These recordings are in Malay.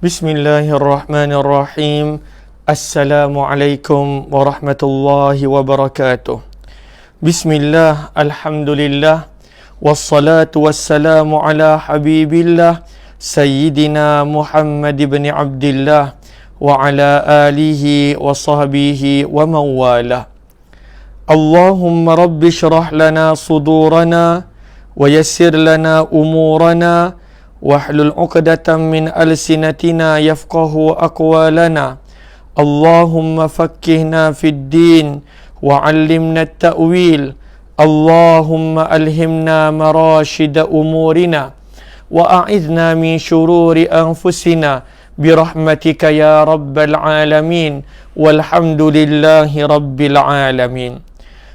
Bismillahirrahmanirrahim. Assalamualaikum warahmatullahi wabarakatuh. Bismillah, alhamdulillah, wassalatu wassalamu ala habibillah Sayyidina Muhammad ibn Abdillah wa ala alihi wa sahbihi wa mawalah. Allahumma rabbi syrah lana sudurana wa yassir lana umurana wahlul 'uqdatam min alsinatina yafqahu aqwalana. Allahumma faqqihna fid din wa 'allimna at-ta'wil. Allahumma alhimna marashida umurina wa a'idhna min shururi anfusina birahmatika ya rabbal alamin. Walhamdulillahi rabbil alamin.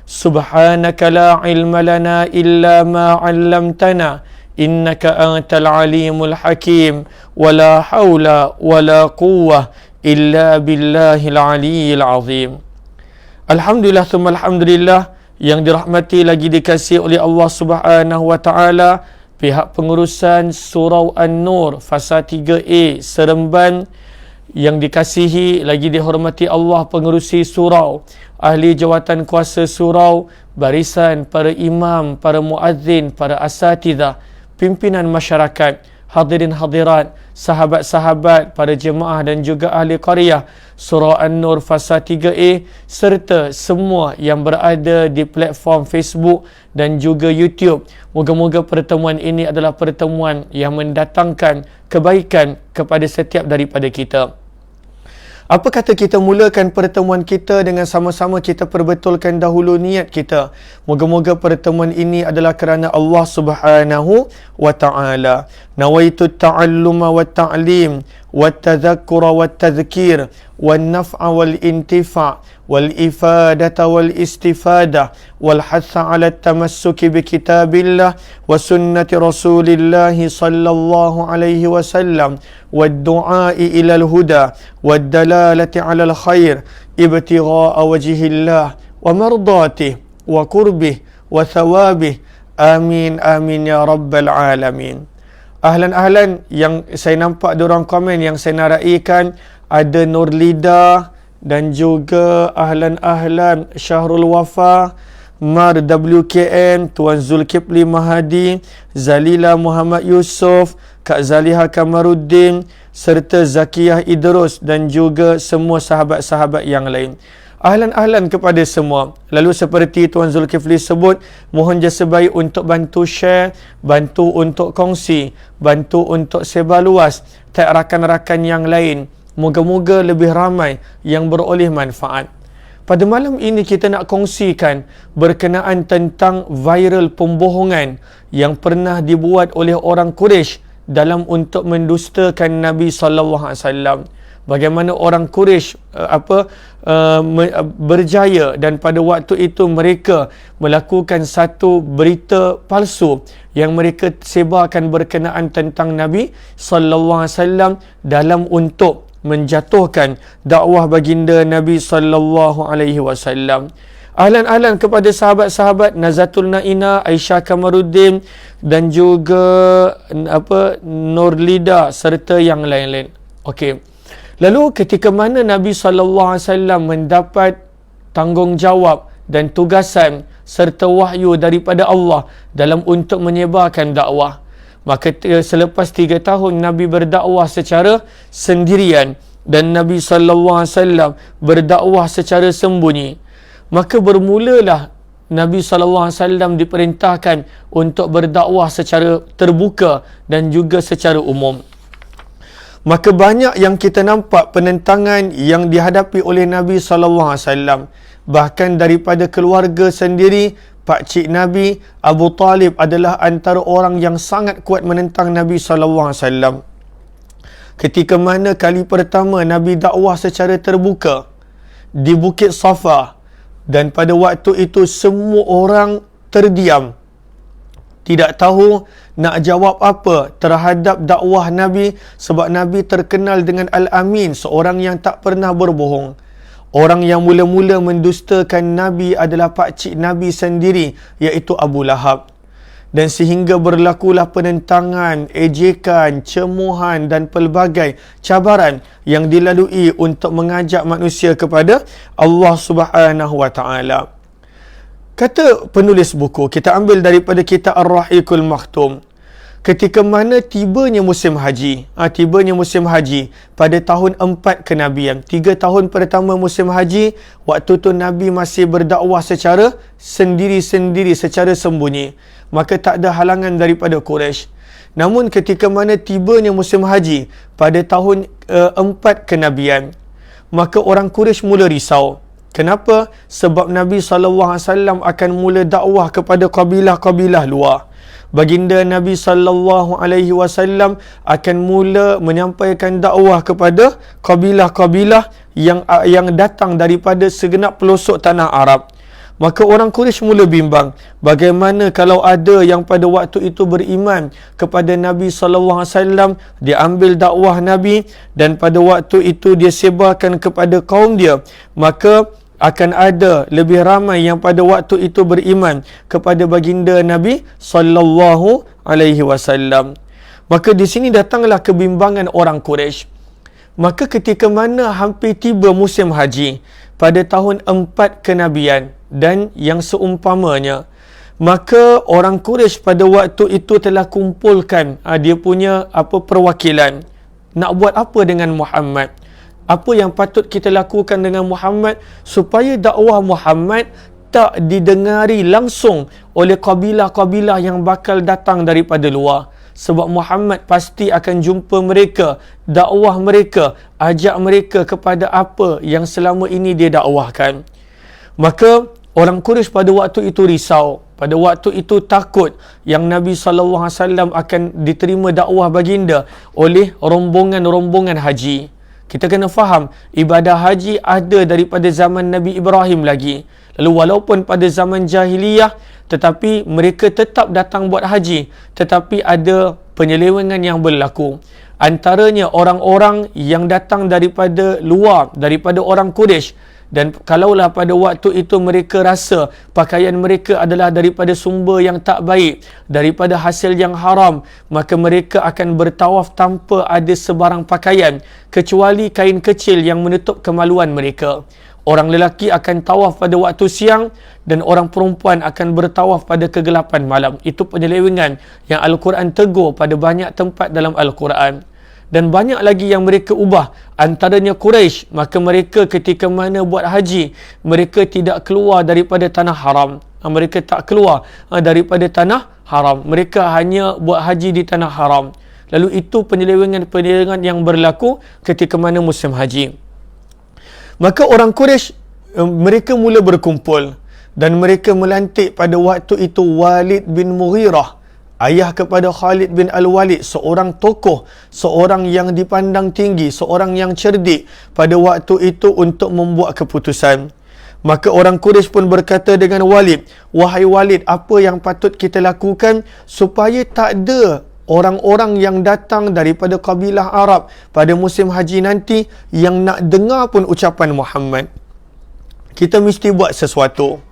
Subhanaka la ilma lana illa ma 'allamtana innaka antal alimul hakim wa la hawla wa la quwwah illa billahil aliyyil azim. Alhamdulillah thumma alhamdulillah, yang dirahmati lagi dikasihi oleh Allah Subhanahu wa taala, pihak pengurusan Surau An-Nur Fasa 3A Seremban, yang dikasihi lagi dihormati Allah pengerusi surau, ahli jawatan kuasa surau, barisan para imam, para muazzin, para asatidah, pimpinan masyarakat, hadirin hadirat, sahabat-sahabat, para jemaah dan juga ahli qaryah Surau An-Nur Fasa 3A, serta semua yang berada di platform Facebook dan juga YouTube. Moga-moga pertemuan ini adalah pertemuan yang mendatangkan kebaikan kepada setiap daripada kita. Apa kata kita mulakan pertemuan kita dengan sama-sama kita perbetulkan dahulu niat kita. Moga-moga pertemuan ini adalah kerana Allah Subhanahu wa ta'ala. Nawaitu ta'alluma wa ta'lim wa tadhakkura wa tadhkir wa naf'a wal intifa' wal ifadata wal istifada wal hatha ala tamassuki bi kitabillah wa sunnati rasulillahi sallallahu alaihi wasallam wa du'ai ila al-huda wa dalalati ala al-khair ibtigha'a wajhillah wa mardatih wa qurbih wa thawabih. Amin amin ya rabbal alamin. Ahlan yang saya nampak diorang komen yang saya nak raikan, ada Nurlida dan juga ahlan Syahrul Wafa, Mar WKN, Tuan Zulkifli Mahadi, Zalila Muhammad Yusof, Kak Zaliha Kamaruddin, serta Zakiyah Idrus dan juga semua sahabat-sahabat yang lain. Ahlan kepada semua. Lalu seperti Tuan Zulkifli sebut, mohon jasa baik untuk bantu share, bantu untuk kongsi, bantu untuk sebar luas tak rakan-rakan yang lain. Moga-moga lebih ramai yang beroleh manfaat. Pada malam ini kita nak kongsikan berkenaan tentang viral pembohongan yang pernah dibuat oleh orang Quraisy dalam untuk mendustakan Nabi sallallahu alaihi wasallam. Bagaimana orang Quraisy berjaya, dan pada waktu itu mereka melakukan satu berita palsu yang mereka sebarkan berkenaan tentang Nabi sallallahu alaihi wasallam dalam untuk menjatuhkan dakwah baginda Nabi sallallahu alaihi wasallam. Ahlan kepada sahabat-sahabat Nazatul Naina, Aisyah Kamaruddin dan juga Nurlida serta yang lain-lain. Okey. Lalu ketika mana Nabi SAW mendapat tanggungjawab dan tugasan serta wahyu daripada Allah dalam untuk menyebarkan dakwah, maka selepas 3 tahun Nabi berdakwah secara sendirian dan Nabi SAW berdakwah secara sembunyi, maka bermulalah Nabi SAW diperintahkan untuk berdakwah secara terbuka dan juga secara umum. Maka banyak yang kita nampak penentangan yang dihadapi oleh Nabi SAW. Bahkan daripada keluarga sendiri, pakcik Nabi Abu Talib adalah antara orang yang sangat kuat menentang Nabi SAW. Ketika mana kali pertama Nabi dakwah secara terbuka di Bukit Safa, dan pada waktu itu semua orang terdiam, tidak tahu nak jawab apa terhadap dakwah Nabi, sebab Nabi terkenal dengan Al-Amin, seorang yang tak pernah berbohong. Orang yang mula-mula mendustakan Nabi adalah pakcik Nabi sendiri, iaitu Abu Lahab. dan sehingga berlakulah penentangan, ejekan, cemuhan dan pelbagai cabaran yang dilalui untuk mengajak manusia kepada Allah Subhanahu wa taala. Kata penulis buku, kita ambil daripada kitab Ar-Rahiqul Maktum. Ketika mana tibanya musim haji pada tahun 4 kenabian, 3 tahun pertama musim haji, waktu tu Nabi masih berdakwah secara sendiri-sendiri, secara sembunyi, maka tak ada halangan daripada Quraisy. Namun ketika mana tibanya musim haji pada tahun 4 kenabian, maka orang Quraisy mula risau. Kenapa? Sebab Nabi SAW akan mula dakwah kepada kabilah-kabilah luar. Baginda Nabi SAW akan mula menyampaikan dakwah kepada kabilah-kabilah yang datang daripada segenap pelosok tanah Arab. Maka orang Quraisy mula bimbang, bagaimana kalau ada yang pada waktu itu beriman kepada Nabi SAW, dia ambil dakwah Nabi dan pada waktu itu dia sebarkan kepada kaum dia, maka akan ada lebih ramai yang pada waktu itu beriman kepada baginda Nabi sallallahu alaihi wasallam. Maka di sini datanglah kebimbangan orang Quraisy. Maka ketika mana hampir tiba musim haji pada tahun 4 kenabian dan yang seumpamanya, maka orang Quraisy pada waktu itu telah kumpulkan dia punya perwakilan. Nak buat apa dengan Muhammad? Apa yang patut kita lakukan dengan Muhammad supaya dakwah Muhammad tak didengari langsung oleh kabilah-kabilah yang bakal datang daripada luar. Sebab Muhammad pasti akan jumpa mereka, dakwah mereka, ajak mereka kepada apa yang selama ini dia dakwahkan. Maka orang Quraisy pada waktu itu risau. Pada waktu itu takut yang Nabi SAW akan diterima dakwah baginda oleh rombongan-rombongan haji. Kita kena faham, ibadah haji ada daripada zaman Nabi Ibrahim lagi. Lalu walaupun pada zaman jahiliyah, tetapi mereka tetap datang buat haji. Tetapi ada penyelewengan yang berlaku. Antaranya orang-orang yang datang daripada luar, daripada orang Quraisy. Dan kalaulah pada waktu itu mereka rasa pakaian mereka adalah daripada sumber yang tak baik, daripada hasil yang haram, maka mereka akan bertawaf tanpa ada sebarang pakaian kecuali kain kecil yang menutup kemaluan mereka. Orang lelaki akan tawaf pada waktu siang dan orang perempuan akan bertawaf pada kegelapan malam. Itu penyelewengan yang Al-Quran tegur pada banyak tempat dalam Al-Quran. Dan banyak lagi yang mereka ubah, antaranya Quraisy. Maka mereka ketika mana buat haji, mereka tidak keluar daripada tanah haram. Mereka tak keluar daripada tanah haram. Mereka hanya buat haji di tanah haram. Lalu itu penyelewengan-penyelewengan yang berlaku ketika mana musim haji. Maka orang Quraisy, mereka mula berkumpul dan mereka melantik pada waktu itu Walid bin Mughirah, ayah kepada Khalid bin Al-Walid, seorang tokoh, seorang yang dipandang tinggi, seorang yang cerdik pada waktu itu untuk membuat keputusan. Maka orang Quraisy pun berkata dengan Walid, "Wahai Walid, apa yang patut kita lakukan supaya tak ada orang-orang yang datang daripada kabilah Arab pada musim haji nanti yang nak dengar pun ucapan Muhammad? Kita mesti buat sesuatu."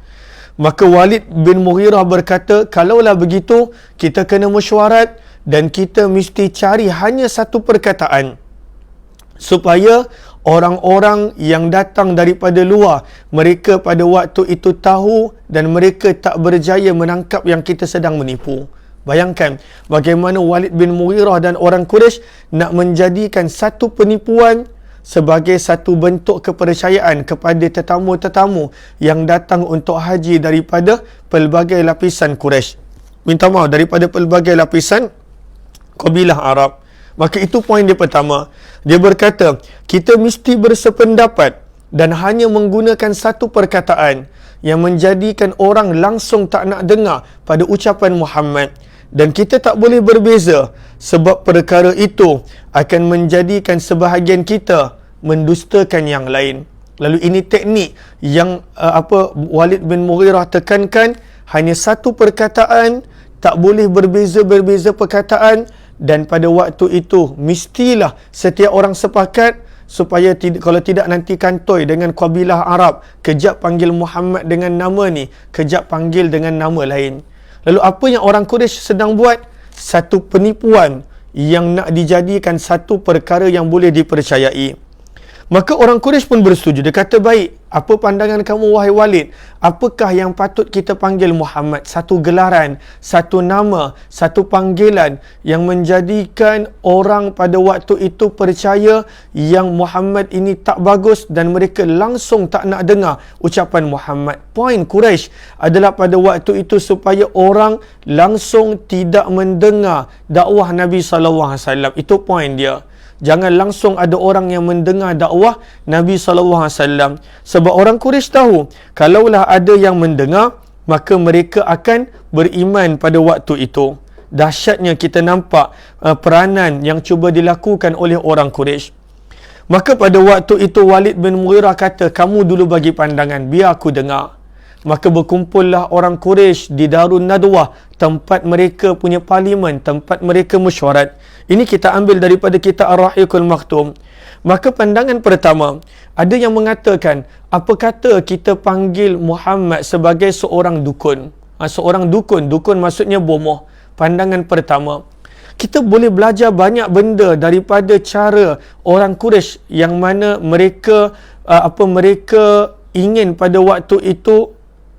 Maka Walid bin Mughirah berkata, kalaulah begitu, kita kena mesyuarat dan kita mesti cari hanya satu perkataan supaya orang-orang yang datang daripada luar, mereka pada waktu itu tahu dan mereka tak berjaya menangkap yang kita sedang menipu. Bayangkan bagaimana Walid bin Mughirah dan orang Quraisy nak menjadikan satu penipuan sebagai satu bentuk kepercayaan kepada tetamu-tetamu yang datang untuk haji daripada pelbagai lapisan Quraisy. Minta maaf, daripada pelbagai lapisan kabilah Arab. Maka itu poin dia pertama. Dia berkata, kita mesti bersependapat dan hanya menggunakan satu perkataan yang menjadikan orang langsung tak nak dengar pada ucapan Muhammad. Dan kita tak boleh berbeza sebab perkara itu akan menjadikan sebahagian kita mendustakan yang lain. Lalu ini teknik yang Walid bin Mughirah tekankan, hanya satu perkataan, tak boleh berbeza-berbeza perkataan, dan pada waktu itu mestilah setiap orang sepakat supaya kalau tidak nanti kantoi dengan kabilah Arab, kejap panggil Muhammad dengan nama ni, kejap panggil dengan nama lain. Lalu apa yang orang Quraisy sedang buat? Satu penipuan yang nak dijadikan satu perkara yang boleh dipercayai. Maka orang Quraisy pun bersetuju. Dia kata, baik, apa pandangan kamu wahai Walid? Apakah yang patut kita panggil Muhammad? Satu gelaran, satu nama, satu panggilan yang menjadikan orang pada waktu itu percaya yang Muhammad ini tak bagus dan mereka langsung tak nak dengar ucapan Muhammad. Poin Quraisy adalah pada waktu itu supaya orang langsung tidak mendengar dakwah Nabi SAW. Itu poin dia. Jangan langsung ada orang yang mendengar dakwah Nabi SAW. Sebab orang Quraisy tahu, kalaulah ada yang mendengar, maka mereka akan beriman pada waktu itu. Dahsyatnya kita nampak peranan yang cuba dilakukan oleh orang Quraisy. Maka pada waktu itu Walid bin Mughirah kata, kamu dulu bagi pandangan, biar aku dengar. Maka berkumpullah orang Quraisy di Darun Nadwah, tempat mereka punya parlimen, tempat mereka mesyuarat. Ini kita ambil daripada kitab Ar-Rahiqul Maktum. Maka pandangan pertama, ada yang mengatakan, apa kata kita panggil Muhammad sebagai seorang dukun? Seorang dukun, dukun maksudnya bomoh. Pandangan pertama. Kita boleh belajar banyak benda daripada cara orang Quraisy yang mana mereka mereka ingin pada waktu itu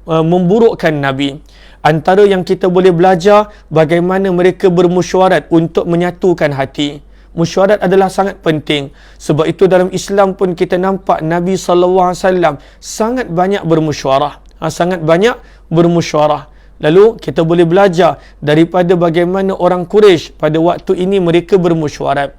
memburukkan Nabi. Antara yang kita boleh belajar bagaimana mereka bermusyawarat untuk menyatukan hati. Musyawarat adalah sangat penting. Sebab itu dalam Islam pun kita nampak Nabi SAW sangat banyak bermusyawarah. Sangat banyak bermusyawarah. Lalu kita boleh belajar daripada bagaimana orang Quraisy pada waktu ini mereka bermusyawarat.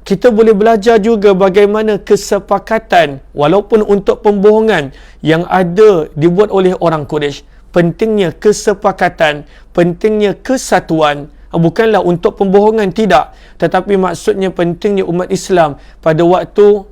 Kita boleh belajar juga bagaimana kesepakatan walaupun untuk pembohongan yang ada dibuat oleh orang Quraisy. Pentingnya kesepakatan, pentingnya kesatuan. Bukanlah untuk pembohongan, tidak, tetapi maksudnya pentingnya umat Islam pada waktu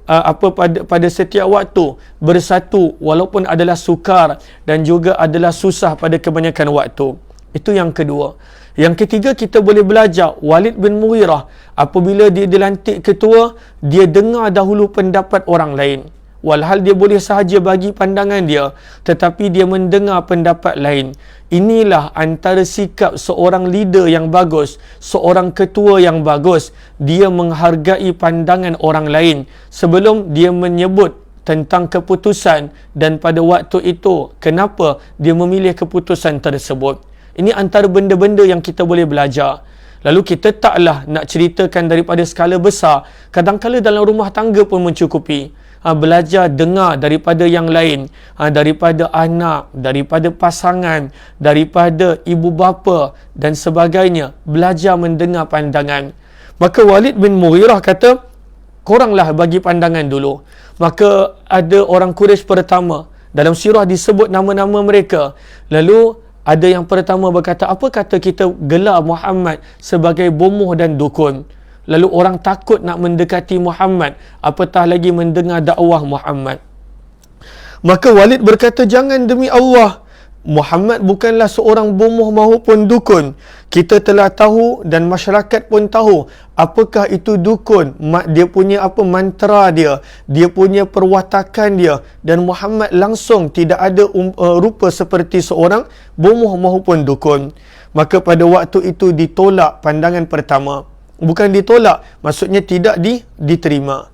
pada setiap waktu bersatu walaupun adalah sukar dan juga adalah susah pada kebanyakan waktu. Itu yang kedua. Yang ketiga, kita boleh belajar Walid bin Mughirah apabila dia dilantik ketua, dia dengar dahulu pendapat orang lain. Walhal dia boleh sahaja bagi pandangan dia, tetapi dia mendengar pendapat lain. Inilah antara sikap seorang leader yang bagus, seorang ketua yang bagus. Dia menghargai pandangan orang lain sebelum dia menyebut tentang keputusan dan pada waktu itu kenapa dia memilih keputusan tersebut. Ini antara benda-benda yang kita boleh belajar. Lalu kita taklah nak ceritakan daripada skala besar. Kadang-kadang dalam rumah tangga pun mencukupi. Belajar dengar daripada yang lain, daripada anak, daripada pasangan, daripada ibu bapa dan sebagainya. Belajar mendengar pandangan. Maka Walid bin Mughirah kata, koranglah bagi pandangan dulu. Maka ada orang Quraisy pertama, dalam sirah disebut nama-nama mereka. Lalu ada yang pertama berkata, apa kata kita gelar Muhammad sebagai bomoh dan dukun? Lalu orang takut nak mendekati Muhammad, apatah lagi mendengar dakwah Muhammad. Maka Walid berkata, jangan, demi Allah, Muhammad bukanlah seorang bomoh maupun dukun. Kita telah tahu dan masyarakat pun tahu apakah itu dukun, dia punya mantra dia punya perwatakan dia, dan Muhammad langsung tidak ada rupa seperti seorang bomoh maupun dukun. Maka pada waktu itu ditolak pandangan pertama. Bukan ditolak, maksudnya tidak diterima.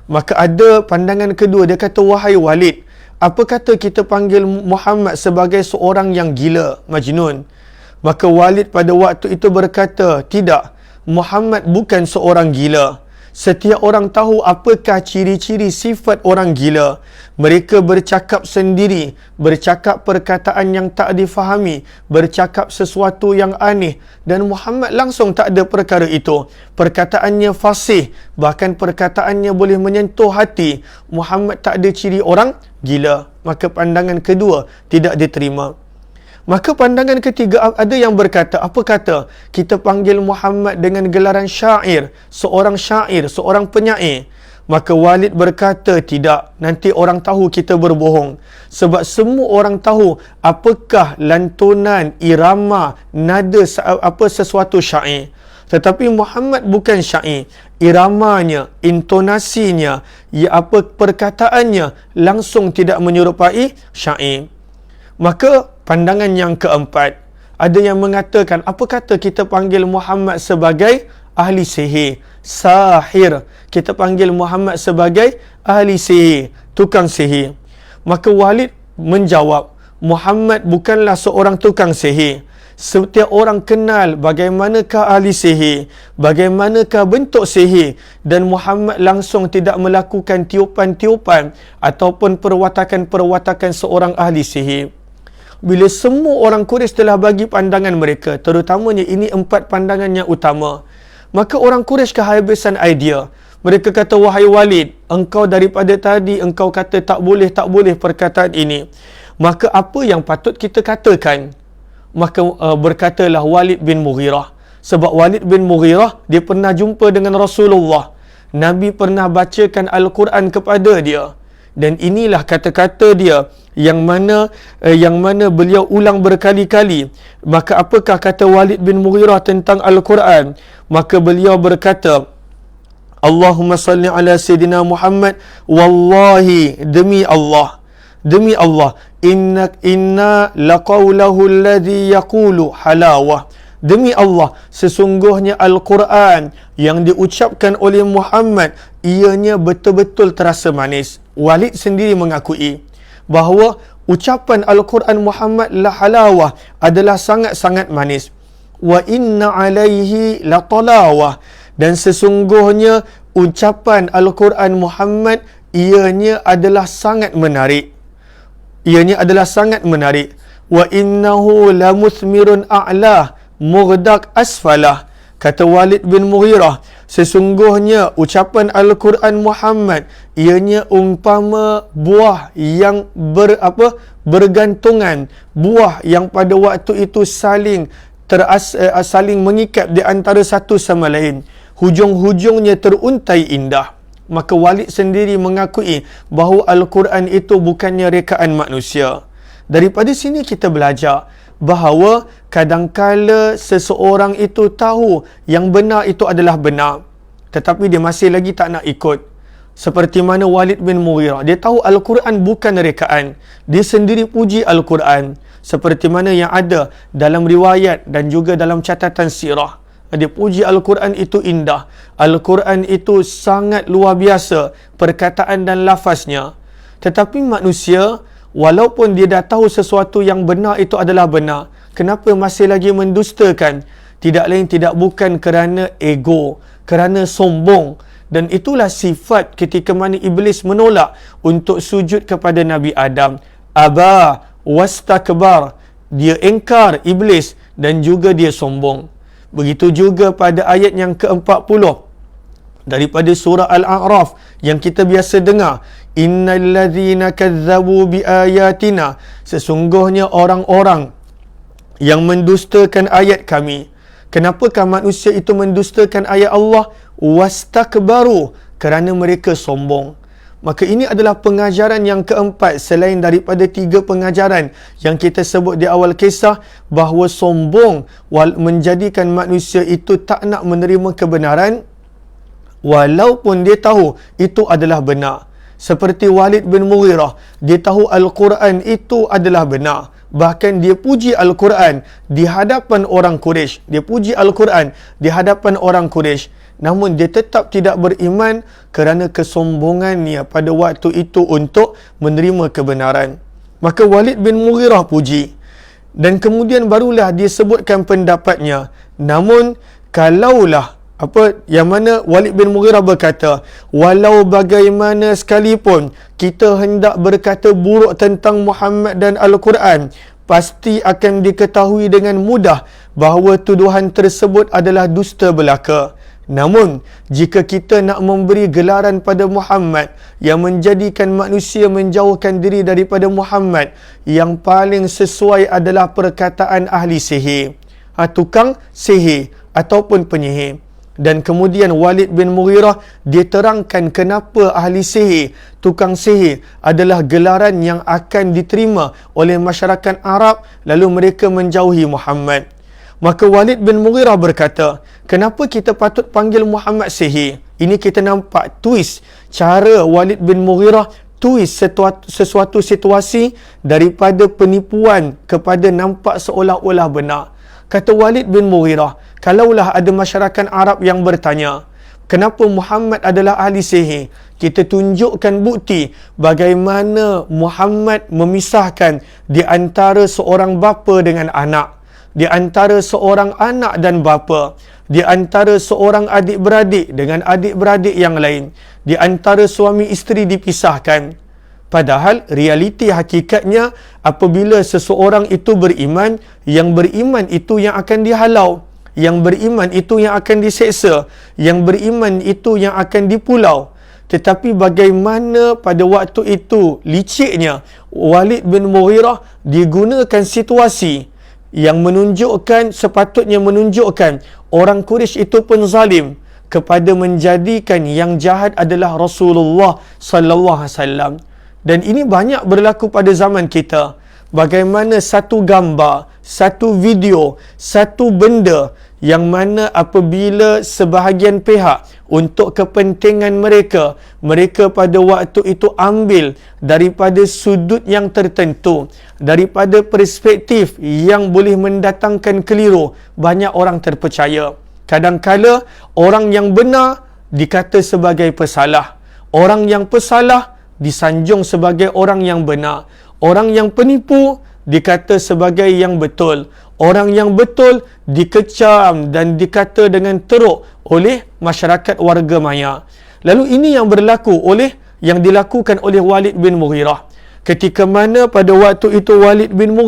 Maka ada pandangan kedua, dia kata, wahai Walid, apa kata kita panggil Muhammad sebagai seorang yang gila, majnun? Maka Walid pada waktu itu berkata, tidak, Muhammad bukan seorang gila. Setiap orang tahu apakah ciri-ciri sifat orang gila. Mereka bercakap sendiri, bercakap perkataan yang tak difahami, bercakap sesuatu yang aneh. Dan Muhammad langsung tak ada perkara itu. Perkataannya fasih, bahkan perkataannya boleh menyentuh hati. Muhammad tak ada ciri orang gila. Maka pandangan kedua tidak diterima. Maka pandangan ketiga, ada yang berkata, apa kata kita panggil Muhammad dengan gelaran syair, seorang penyair? Maka Walid berkata, tidak, nanti orang tahu kita berbohong. Sebab semua orang tahu apakah lantunan, irama, nada sesuatu syair. Tetapi Muhammad bukan syair. Iramanya, intonasinya, perkataannya langsung tidak menyerupai syair. Maka pandangan yang keempat, Ada yang mengatakan, apa kata kita panggil Muhammad sebagai ahli sihir, sahir. Kita panggil Muhammad sebagai ahli sihir, tukang sihir. Maka Walid menjawab, Muhammad bukanlah seorang tukang sihir. Setiap orang kenal bagaimanakah ahli sihir, bagaimanakah bentuk sihir, dan Muhammad langsung tidak melakukan tiupan-tiupan ataupun perwatakan-perwatakan seorang ahli sihir. Bila semua orang Quraisy telah bagi pandangan mereka, terutamanya ini 4 pandangan yang utama, maka orang Quraisy kehabisan idea. Mereka kata, wahai Walid, engkau daripada tadi engkau kata tak boleh perkataan ini. Maka apa yang patut kita katakan? Maka berkatalah Walid bin Mughirah. Sebab Walid bin Mughirah, dia pernah jumpa dengan Rasulullah. Nabi pernah bacakan Al-Quran kepada dia. Dan inilah kata-kata dia yang mana beliau ulang berkali-kali. Maka apakah kata Walid bin Mughirah tentang Al-Quran? Maka beliau berkata, Allahumma salli ala Sayyidina Muhammad, wallahi, demi Allah, inna laqawlahu alladhi yaqulu halawah. Demi Allah, sesungguhnya Al-Quran yang diucapkan oleh Muhammad, ianya betul-betul terasa manis. Walid sendiri mengakui bahawa ucapan Al-Quran Muhammad la halawah adalah sangat-sangat manis. Wa inna alaihi la talawah. Dan sesungguhnya ucapan Al-Quran Muhammad, ianya adalah sangat menarik. Wa innahu la muthmirun a'lah mughdak asfalah. Kata Walid bin Mughirah, sesungguhnya ucapan Al-Quran Muhammad, ianya umpama buah yang bergantungan, buah yang pada waktu itu saling mengikat di antara satu sama lain. Hujung-hujungnya teruntai indah. Maka Walid sendiri mengakui bahawa Al-Quran itu bukannya rekaan manusia. Daripada sini kita belajar bahawa kadangkala seseorang itu tahu yang benar itu adalah benar, tetapi dia masih lagi tak nak ikut. Seperti mana Walid bin Mughirah, dia tahu Al-Quran bukan rekaan, dia sendiri puji Al-Quran. Seperti mana yang ada dalam riwayat dan juga dalam catatan sirah. Dia puji Al-Quran itu indah. Al-Quran itu sangat luar biasa perkataan dan lafaznya. Tetapi manusia, walaupun dia dah tahu sesuatu yang benar itu adalah benar, kenapa masih lagi mendustakan? Tidak lain tidak bukan kerana ego, kerana sombong. Dan itulah sifat ketika mana Iblis menolak untuk sujud kepada Nabi Adam. Aba wastakbar. Dia engkar Iblis dan juga dia sombong. Begitu juga pada ayat yang ke-40 daripada surah Al-A'raf yang kita biasa dengar, innal ladzina kazzabu biayatina, sesungguhnya orang-orang yang mendustakan ayat kami. Kenapakah manusia itu mendustakan ayat Allah? Wastakbaru, kerana mereka sombong. Maka ini adalah pengajaran yang keempat selain daripada 3 pengajaran yang kita sebut di awal kisah, bahawa sombong menjadikan manusia itu tak nak menerima kebenaran walaupun dia tahu itu adalah benar. Seperti Walid bin Mughirah, dia tahu Al-Quran itu adalah benar. Bahkan dia puji Al-Quran di hadapan orang Quraisy. Namun dia tetap tidak beriman kerana kesombongannya pada waktu itu untuk menerima kebenaran. Maka Walid bin Mughirah puji. Dan kemudian barulah dia sebutkan pendapatnya. Namun kalaulah yang mana Walid bin Mughirah berkata, walau bagaimana sekalipun kita hendak berkata buruk tentang Muhammad dan Al-Quran, pasti akan diketahui dengan mudah bahawa tuduhan tersebut adalah dusta belaka. Namun, jika kita nak memberi gelaran pada Muhammad yang menjadikan manusia menjauhkan diri daripada Muhammad, yang paling sesuai adalah perkataan ahli sihir, tukang sihir ataupun penyihir. Dan kemudian Walid bin Mughirah dia terangkan kenapa ahli sihir, tukang sihir adalah gelaran yang akan diterima oleh masyarakat Arab, lalu mereka menjauhi Muhammad. Maka Walid bin Mughirah berkata, kenapa kita patut panggil Muhammad sihir? Ini kita nampak twist cara Walid bin Mughirah twist sesuatu situasi daripada penipuan kepada nampak seolah-olah benar. Kata Walid bin Mughirah, kalaulah ada masyarakat Arab yang bertanya, kenapa Muhammad adalah ahli sihir? Kita tunjukkan bukti bagaimana Muhammad memisahkan di antara seorang bapa dengan anak, di antara seorang anak dan bapa, di antara seorang adik-beradik dengan adik-beradik yang lain, di antara suami isteri dipisahkan. Padahal realiti hakikatnya apabila seseorang itu beriman, yang beriman itu yang akan dihalau, yang beriman itu yang akan diseksa, yang beriman itu yang akan dipulau. Tetapi bagaimana pada waktu itu liciknya Walid bin Mughirah digunakan situasi yang menunjukkan, sepatutnya menunjukkan orang Quraisy itu pun zalim, kepada menjadikan yang jahat adalah Rasulullah sallallahu alaihi wasallam. Dan ini banyak berlaku pada zaman kita. Bagaimana satu gambar, satu video, satu benda yang mana apabila sebahagian pihak untuk kepentingan mereka, mereka pada waktu itu ambil daripada sudut yang tertentu, daripada perspektif yang boleh mendatangkan keliru, banyak orang terpercaya. Kadang-kala orang yang benar dikata sebagai pesalah, orang yang pesalah disanjung sebagai orang yang benar, orang yang penipu dikata sebagai yang betul, orang yang betul dikecam dan dikata dengan teruk oleh masyarakat warga maya. Lalu ini yang dilakukan oleh Walid bin Mughirah. Ketika mana pada waktu itu Walid bin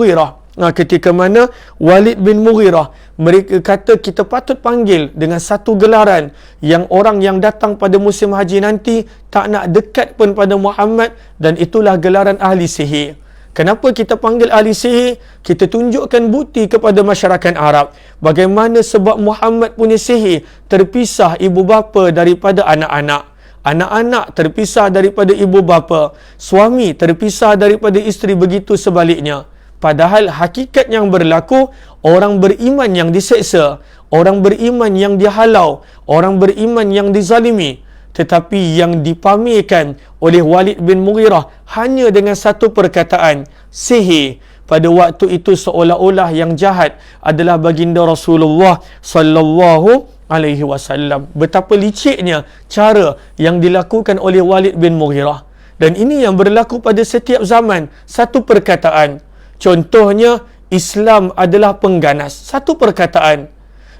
Mughirah, mereka kata kita patut panggil dengan satu gelaran yang orang yang datang pada musim haji nanti tak nak dekat pun pada Muhammad, dan itulah gelaran ahli sihir. Kenapa kita panggil ahli sihir? Kita tunjukkan bukti kepada masyarakat Arab bagaimana sebab Muhammad punya sihir terpisah ibu bapa daripada anak-anak, anak-anak terpisah daripada ibu bapa, suami terpisah daripada isteri, begitu sebaliknya. Padahal hakikat yang berlaku, orang beriman yang diseksa, orang beriman yang dihalau, orang beriman yang dizalimi. Tetapi yang dipamerkan oleh Walid bin Mughirah hanya dengan satu perkataan, sihir. Pada waktu itu seolah-olah yang jahat adalah baginda Rasulullah sallallahu alaihi wasallam. Betapa liciknya cara yang dilakukan oleh Walid bin Mughirah. Dan ini yang berlaku pada setiap zaman. Satu perkataan. Contohnya, Islam adalah pengganas. Satu perkataan.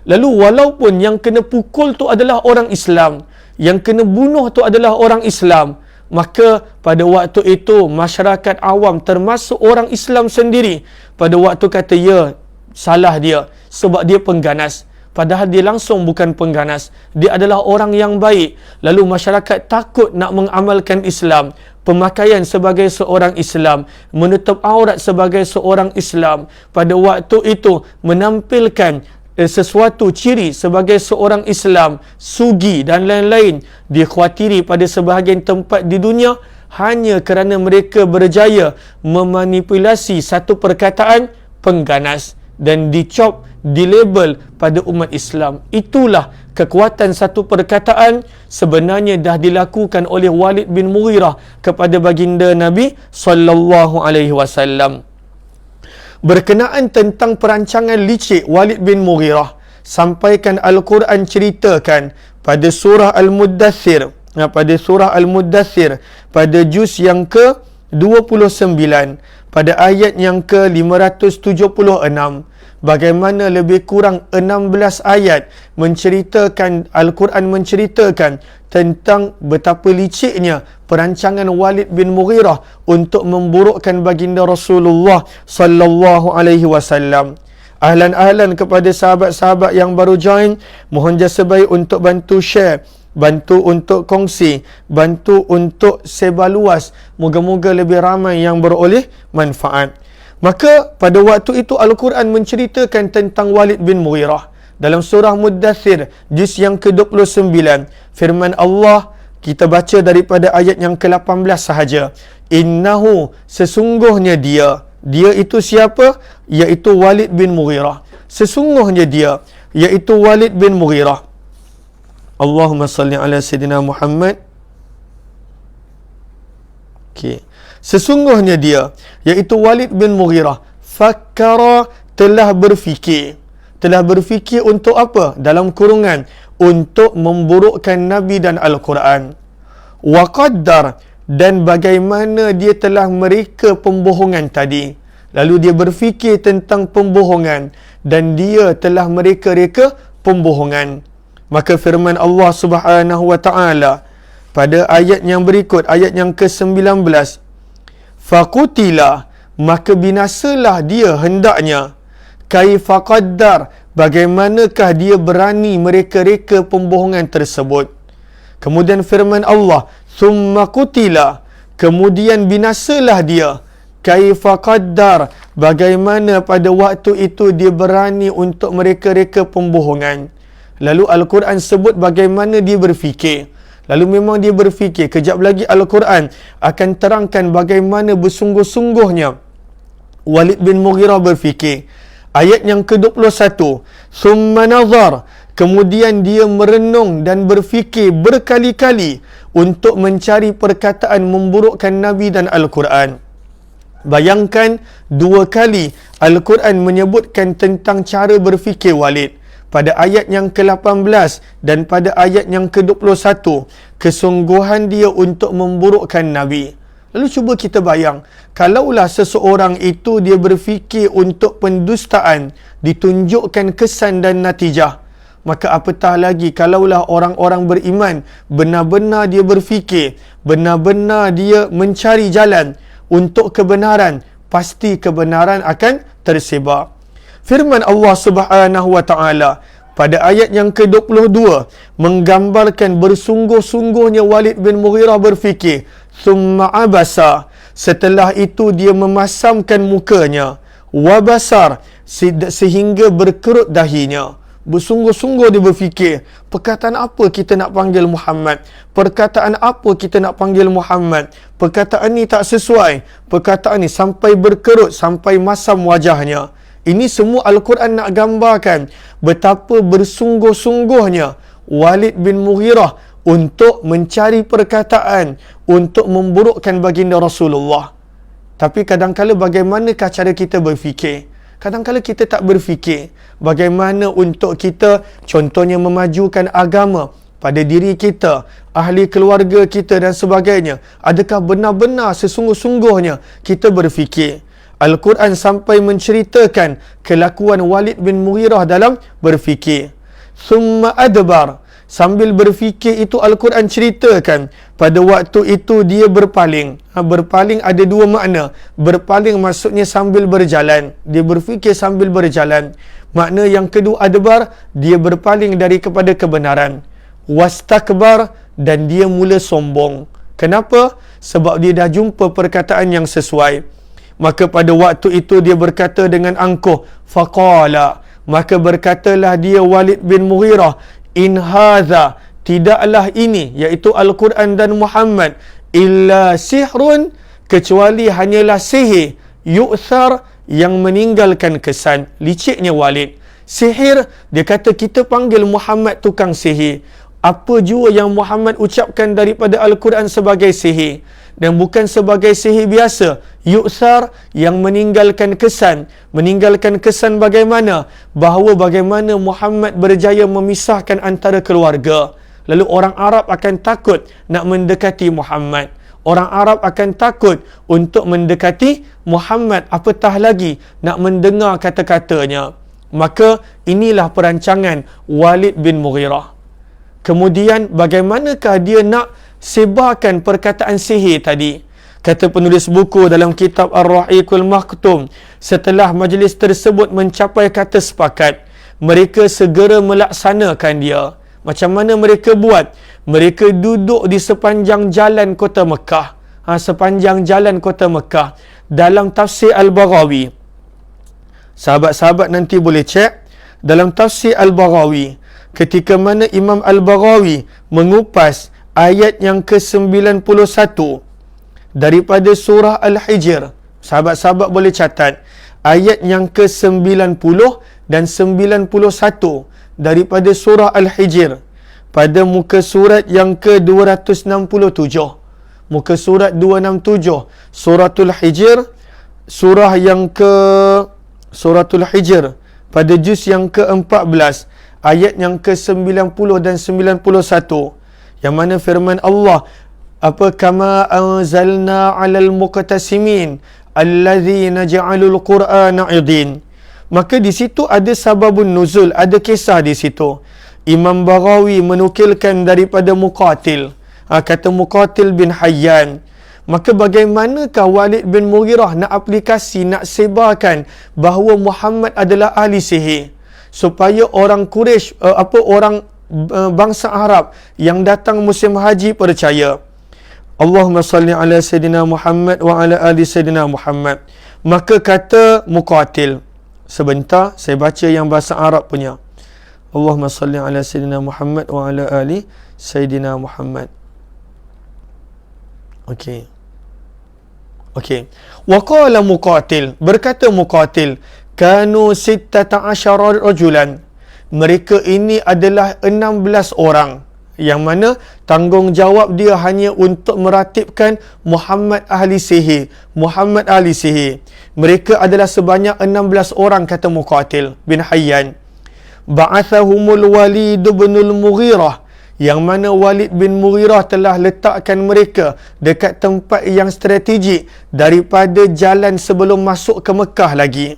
Lalu walaupun yang kena pukul tu adalah orang Islam, yang kena bunuh tu adalah orang Islam, maka pada waktu itu masyarakat awam termasuk orang Islam sendiri pada waktu kata ya, salah dia sebab dia pengganas. Padahal dia langsung bukan pengganas, dia adalah orang yang baik. Lalu masyarakat takut nak mengamalkan Islam, pemakaian sebagai seorang Islam, menutup aurat sebagai seorang Islam. Pada waktu itu menampilkan sesuatu ciri sebagai seorang Islam, sugi dan lain-lain, dikhawatiri pada sebahagian tempat di dunia hanya kerana mereka berjaya memanipulasi satu perkataan pengganas dan dicop, dilabel pada umat Islam. Itulah kekuatan satu perkataan sebenarnya dah dilakukan oleh Walid bin Mughirah kepada baginda Nabi sallallahu alaihi wasallam. Berkenaan tentang perancangan licik Walid bin Mughirah, sampaikan Al-Quran ceritakan pada surah Al-Muddathir, pada juz yang ke-29, pada ayat yang ke-576, bagaimana lebih kurang 16 ayat menceritakan, Al-Quran menceritakan tentang betapa liciknya perancangan Walid bin Mughirah untuk memburukkan baginda Rasulullah sallallahu alaihi wasallam. Ahlan-ahlan kepada sahabat-sahabat yang baru join, mohon jasa baik untuk bantu share, bantu untuk kongsi, bantu untuk sebar luas. Moga-moga lebih ramai yang beroleh manfaat. Maka pada waktu itu Al-Quran menceritakan tentang Walid bin Mughirah dalam surah Muddathir juz yang ke-29. Firman Allah, kita baca daripada ayat yang ke-18 sahaja. Innahu, sesungguhnya dia itu siapa? Iaitu Walid bin Mughirah. Sesungguhnya dia, iaitu Walid bin Mughirah. Allahumma salli ala Sayyidina Muhammad. Okey. Sesungguhnya dia, iaitu Walid bin Mughirah, fakkara, telah berfikir. Telah berfikir untuk apa? Dalam kurungan, untuk memburukkan Nabi dan Al-Quran. Wa qaddar, dan bagaimana dia telah mereka pembohongan tadi. Lalu dia berfikir tentang pembohongan dan dia telah mereka-reka pembohongan. Maka firman Allah Subhanahu wa taala pada ayat yang berikut, ayat yang ke-19, faqutila, maka binasalah dia hendaknya, kaifa qaddar, bagaimanakah dia berani mereka-reka pembohongan tersebut. Kemudian firman Allah, summa qutila, kemudian binasalah dia, kaifa qaddar, bagaimana pada waktu itu dia berani untuk mereka-reka pembohongan. Lalu Al-Quran sebut bagaimana dia berfikir. Lalu memang dia berfikir. Kejap lagi Al-Quran akan terangkan bagaimana bersungguh-sungguhnya Walid bin Mughirah berfikir. Ayat yang ke-21, summa nazar, kemudian dia merenung dan berfikir berkali-kali untuk mencari perkataan memburukkan Nabi dan Al-Quran. Bayangkan, 2 kali Al-Quran menyebutkan tentang cara berfikir Walid. Pada ayat yang ke-18 dan pada ayat yang ke-21, kesungguhan dia untuk memburukkan Nabi. Lalu cuba kita bayang, kalaulah seseorang itu dia berfikir untuk pendustaan, ditunjukkan kesan dan natijah, maka apatah lagi kalaulah orang-orang beriman benar-benar dia berfikir, benar-benar dia mencari jalan untuk kebenaran, pasti kebenaran akan tersebar. Firman Allah Subhanahu wa taala pada ayat yang ke-22 menggambarkan bersungguh-sungguhnya Walid bin Mughirah berfikir, summa abasa, setelah itu dia memasamkan mukanya, wabasar, sehingga berkerut dahinya. Bersungguh-sungguh dia berfikir, perkataan apa kita nak panggil Muhammad? Perkataan apa kita nak panggil Muhammad? Perkataan ni tak sesuai. Perkataan ni sampai berkerut, sampai masam wajahnya. Ini semua Al-Quran nak gambarkan betapa bersungguh-sungguhnya Walid bin Mughirah untuk mencari perkataan, untuk memburukkan baginda Rasulullah. Tapi kadang-kala bagaimanakah cara kita berfikir? Kadang-kala kita tak berfikir bagaimana untuk kita, contohnya memajukan agama pada diri kita, ahli keluarga kita dan sebagainya. Adakah benar-benar sesungguh-sungguhnya kita berfikir? Al-Quran sampai menceritakan kelakuan Walid bin Mughirah dalam berfikir. Summa adbar, sambil berfikir itu Al-Quran ceritakan pada waktu itu dia berpaling. Berpaling ada 2 makna. Berpaling maksudnya sambil berjalan. Dia berfikir sambil berjalan. Makna yang kedua adbar, dia berpaling dari kepada kebenaran. Wastakbar, dan dia mula sombong. Kenapa? Sebab dia dah jumpa perkataan yang sesuai. Maka pada waktu itu dia berkata dengan angkuh, faqala, maka berkatalah dia Walid bin Mughirah, in hadza, tidaklah ini, iaitu Al-Quran dan Muhammad, illa sihrun, kecuali hanyalah sihir, yu'thar, yang meninggalkan kesan. Liciknya Walid. Sihir, dia kata kita panggil Muhammad tukang sihir. Apa jua yang Muhammad ucapkan daripada Al-Quran sebagai sihir. Dan bukan sebagai sihir biasa. Yu'thar, yang meninggalkan kesan. Meninggalkan kesan bagaimana? Bahawa bagaimana Muhammad berjaya memisahkan antara keluarga. Lalu orang Arab akan takut nak mendekati Muhammad. Orang Arab akan takut untuk mendekati Muhammad. Apatah lagi nak mendengar kata-katanya. Maka inilah perancangan Walid bin Mughirah. Kemudian bagaimanakah dia nak sebarkan perkataan sihir tadi? Kata penulis buku dalam kitab Ar-Rahiqul Maktum, setelah majlis tersebut mencapai kata sepakat, mereka segera melaksanakan dia. Macam mana mereka buat? Mereka duduk di sepanjang jalan kota Mekah. Sepanjang jalan kota Mekah. Dalam tafsir Al-Baghawi, sahabat-sahabat nanti boleh cek. Dalam tafsir Al-Baghawi, ketika mana Imam Al-Baghawi mengupas ayat yang ke-91 daripada surah Al-Hijr, sahabat-sahabat boleh catat, ayat yang ke-90 dan 91 daripada surah Al-Hijr pada muka surat yang ke-267. muka surat 267, suratul Hijr, suratul Hijr pada juz yang ke-14, ayat yang ke-90 dan 91, yang mana firman Allah, kama anzalna 'alal muqtasimin alladzina ja'alul qur'ana 'idin. Maka di situ ada sababun nuzul, ada kisah di situ. Imam Baghawi menukilkan daripada Muqatil, kata Muqatil bin Hayyan. Maka bagaimanakah Walid bin Mughirah nak aplikasi, nak sebarkan bahawa Muhammad adalah ahli sihir, supaya orang Quraisy, orang bangsa Arab yang datang musim haji percaya. Allahumma salli ala Sayyidina Muhammad wa ala ali Sayyidina Muhammad. Maka kata Muqatil, sebentar saya baca yang bahasa Arab punya. Allahumma salli ala Sayyidina Muhammad wa ala ali Sayyidina Muhammad. Okey. Wa qala Muqatil, berkata Muqatil, kanu 16 rajulan. Mereka ini adalah 16 orang, yang mana tanggungjawab dia hanya untuk meratibkan Muhammad ahli sihir. Muhammad ahli sihir. Mereka adalah sebanyak 16 orang, kata Muqatil bin Hayyan. Ba'athahumul Walid bin Mughirah, yang mana Walid bin Mughirah telah letakkan mereka dekat tempat yang strategik daripada jalan sebelum masuk ke Mekah lagi.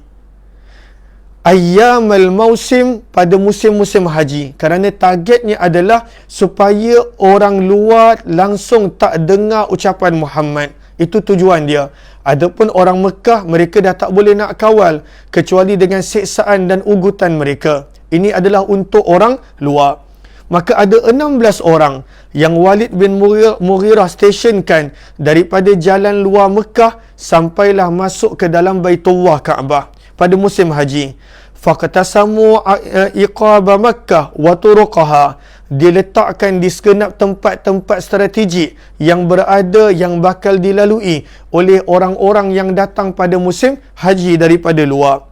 Ayyamal mausim, pada musim-musim haji, kerana targetnya adalah supaya orang luar langsung tak dengar ucapan Muhammad. Itu tujuan dia. Adapun orang Mekah, mereka dah tak boleh nak kawal kecuali dengan siksaan dan ugutan mereka. Ini adalah untuk orang luar. Maka ada 16 orang yang Walid bin Mughirah stationkan daripada jalan luar Mekah sampailah masuk ke dalam Baitullah Kaabah pada musim haji. Faqtasamu iqaba Makkah wa turuqaha. Diletakkan di segenap tempat-tempat strategik yang berada, yang bakal dilalui oleh orang-orang yang datang pada musim haji daripada luar.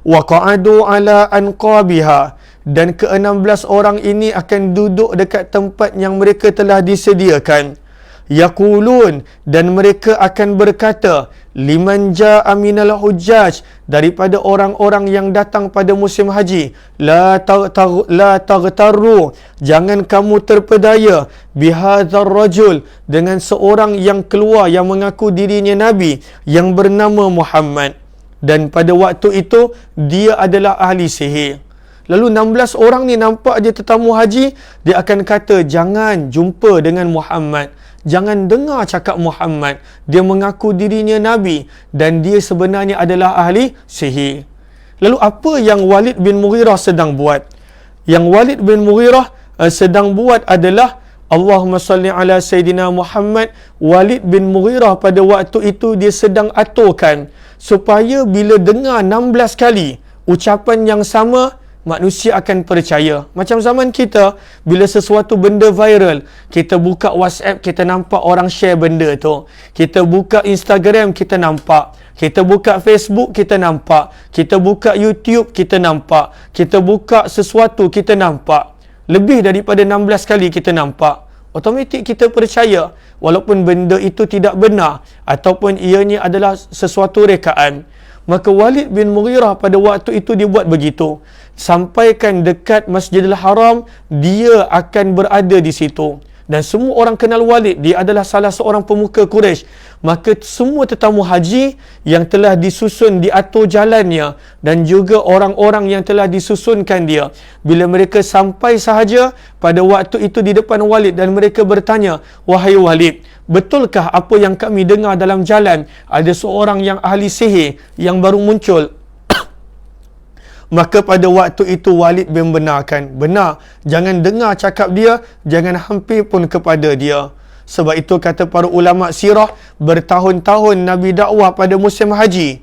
Wa qa'adu ala anqabiha, dan ke-16 orang ini akan duduk dekat tempat yang mereka telah disediakan. Yaqulun, dan mereka akan berkata, liman ja'a minal hujjaj, daripada orang-orang yang datang pada musim haji, la taghtarru, jangan kamu terpedaya, bihadzal rajul, dengan seorang yang keluar yang mengaku dirinya Nabi, yang bernama Muhammad. Dan pada waktu itu dia adalah ahli sihir. Lalu 16 orang ni nampak dia tetamu haji, dia akan kata, jangan jumpa dengan Muhammad, jangan dengar cakap Muhammad, dia mengaku dirinya Nabi dan dia sebenarnya adalah ahli sihir. Lalu apa yang Walid bin Mughirah sedang buat? Yang Walid bin Mughirah sedang buat adalah, Allahumma salli ala Sayyidina Muhammad. Walid bin Mughirah pada waktu itu dia sedang aturkan supaya bila dengar 16 kali ucapan yang sama, manusia akan percaya. Macam zaman kita, bila sesuatu benda viral, kita buka WhatsApp, kita nampak orang share benda tu. Kita buka Instagram, kita nampak. Kita buka Facebook, kita nampak. Kita buka YouTube, kita nampak. Kita buka sesuatu, kita nampak. Lebih daripada 16 kali kita nampak. Automatik kita percaya, walaupun benda itu tidak benar ataupun ianya adalah sesuatu rekaan. Maka Walid bin Mughirah pada waktu itu dia buat begitu. Sampaikan dekat Masjidil Haram, dia akan berada di situ. Dan semua orang kenal Walid, dia adalah salah seorang pemuka Quraisy. Maka semua tetamu haji yang telah disusun, diatur jalannya, dan juga orang-orang yang telah disusunkan dia, bila mereka sampai sahaja pada waktu itu di depan Walid, dan mereka bertanya, wahai Walid, betulkah apa yang kami dengar dalam jalan, ada seorang yang ahli sihir yang baru muncul? Maka pada waktu itu Walid membenarkan, benar, jangan dengar cakap dia, jangan hampir pun kepada dia. Sebab itu kata para ulama sirah, bertahun-tahun Nabi dakwah pada musim haji,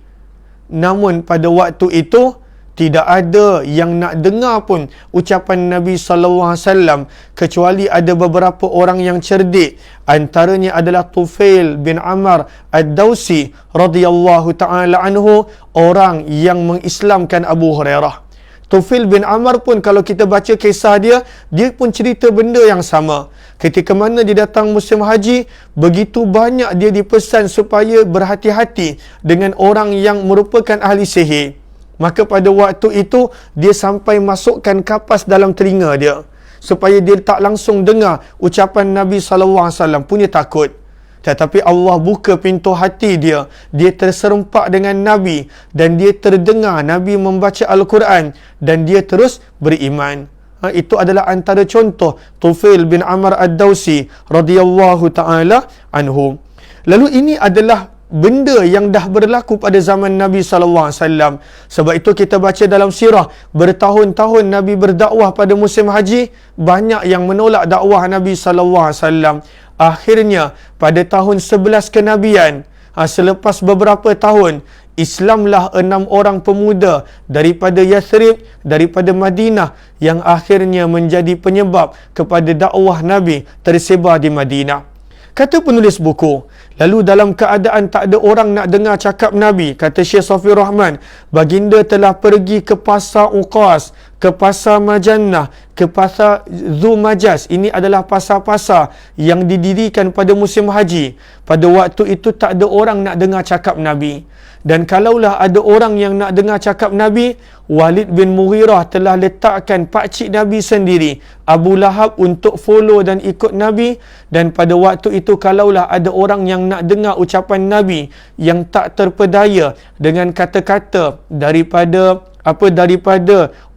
namun pada waktu itu tidak ada yang nak dengar pun ucapan Nabi SAW, kecuali ada beberapa orang yang cerdik. Antaranya adalah Tufail bin Amr Ad-Dawsi radhiyallahu ta'ala anhu, orang yang mengislamkan Abu Hurairah. Tufail bin Amr pun kalau kita baca kisah dia, dia pun cerita benda yang sama. Ketika mana dia datang musim haji, begitu banyak dia dipesan supaya berhati-hati dengan orang yang merupakan ahli sihir. Maka pada waktu itu, dia sampai masukkan kapas dalam telinga dia, supaya dia tak langsung dengar ucapan Nabi SAW, punya takut. Tetapi Allah buka pintu hati dia. Dia terserempak dengan Nabi. Dan dia terdengar Nabi membaca Al-Quran. Dan dia terus beriman. Itu adalah antara contoh Tufail bin Amr ad-Dawsi radhiyallahu ta'ala anhu. Lalu ini adalah benda yang dah berlaku pada zaman Nabi SAW. Sebab itu kita baca dalam sirah, bertahun-tahun Nabi berdakwah pada musim haji, banyak yang menolak dakwah Nabi SAW. Akhirnya pada tahun 11 kenabian, selepas beberapa tahun, Islamlah 6 orang pemuda daripada Yathrib, daripada Madinah, yang akhirnya menjadi penyebab kepada dakwah Nabi tersebar di Madinah. Kata penulis buku, lalu dalam keadaan tak ada orang nak dengar cakap Nabi, kata Syekh Safi Rahman, baginda telah pergi ke pasar Uqas, ke pasar Majannah, ke pasar Zumajaz. Ini adalah pasar-pasar yang didirikan pada musim haji. Pada waktu itu tak ada orang nak dengar cakap Nabi. Dan kalaulah ada orang yang nak dengar cakap Nabi, Walid bin Mughirah telah letakkan pakcik Nabi sendiri, Abu Lahab, untuk follow dan ikut Nabi. Dan pada waktu itu kalaulah ada orang yang nak dengar ucapan Nabi yang tak terpedaya dengan kata-kata daripada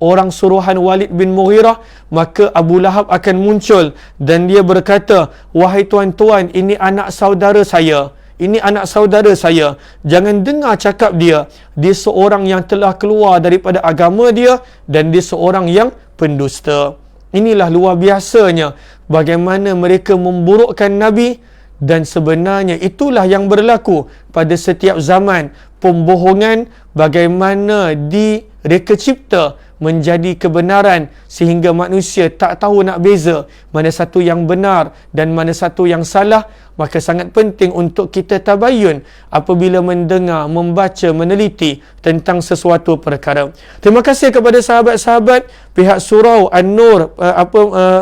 orang suruhan Walid bin Mughirah, maka Abu Lahab akan muncul dan dia berkata, wahai tuan-tuan, ini anak saudara saya. Ini anak saudara saya. Jangan dengar cakap dia. Dia seorang yang telah keluar daripada agama dia dan dia seorang yang pendusta. Inilah luar biasanya bagaimana mereka memburukkan Nabi, dan sebenarnya itulah yang berlaku pada setiap zaman. Pembohongan bagaimana direka cipta menjadi kebenaran sehingga manusia tak tahu nak beza mana satu yang benar dan mana satu yang salah. Maka sangat penting untuk kita tabayun apabila mendengar, membaca, meneliti tentang sesuatu perkara. Terima kasih kepada sahabat-sahabat pihak Surau An-Nur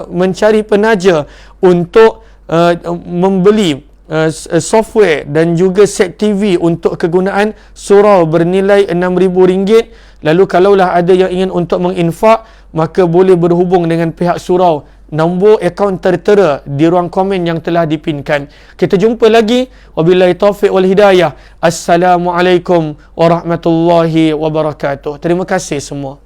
mencari penaja untuk membeli software dan juga set TV untuk kegunaan surau bernilai RM6,000. Lalu kalaulah ada yang ingin untuk menginfak, maka boleh berhubung dengan pihak surau. Nombor akaun tertera di ruang komen yang telah dipinkan. Kita jumpa lagi. Wabillahi taufiq wal hidayah. Assalamualaikum warahmatullahi wabarakatuh. Terima kasih semua.